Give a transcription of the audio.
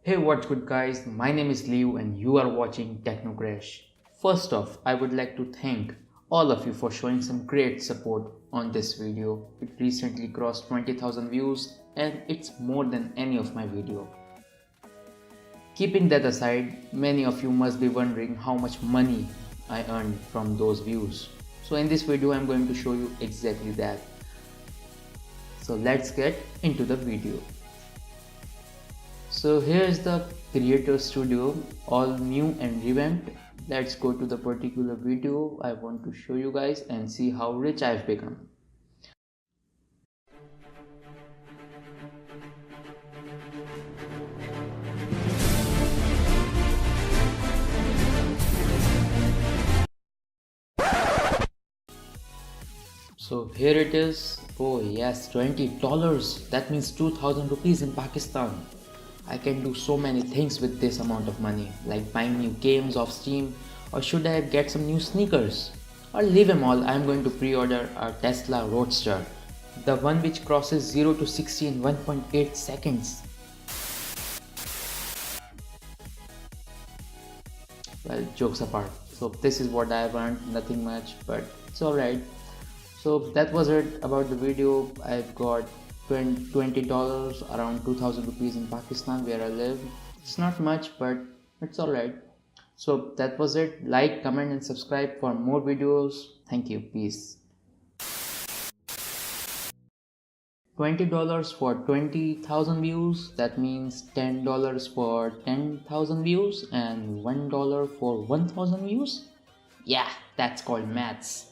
Hey, what's good, guys? My name is Liu, and you are watching Technocrash. First off, I would like to thank all of you for showing some great support on this video. It recently crossed 20,000 views, and it's more than any of my video. Keeping that aside, many of you must be wondering how much money I earned from those views. So in this video, I'm going to show you exactly that. So let's get into the video. So here's the Creator Studio, all new and revamped. Let's go to the particular video I want to show you guys and see how rich I've become. So here it is. Oh yes, $20. That means 2000 rupees in Pakistan. I can do so many things with this amount of money, like buying new games off Steam, or should I get some new sneakers? Or leave them all, I am going to pre-order a Tesla Roadster, the one which crosses 0 to 60 in 1.8 seconds. Well, jokes apart. So this is what I have earned, nothing much, but it's alright. So that was it about the video. I've got $20, around 2000 rupees in Pakistan where I live. It's not much, but it's alright. So that was it. Like, comment and subscribe for more videos. Thank you. Peace. $20 for 20,000 views, that means $10 for 10,000 views and $1 for 1,000 views. Yeah, that's called maths.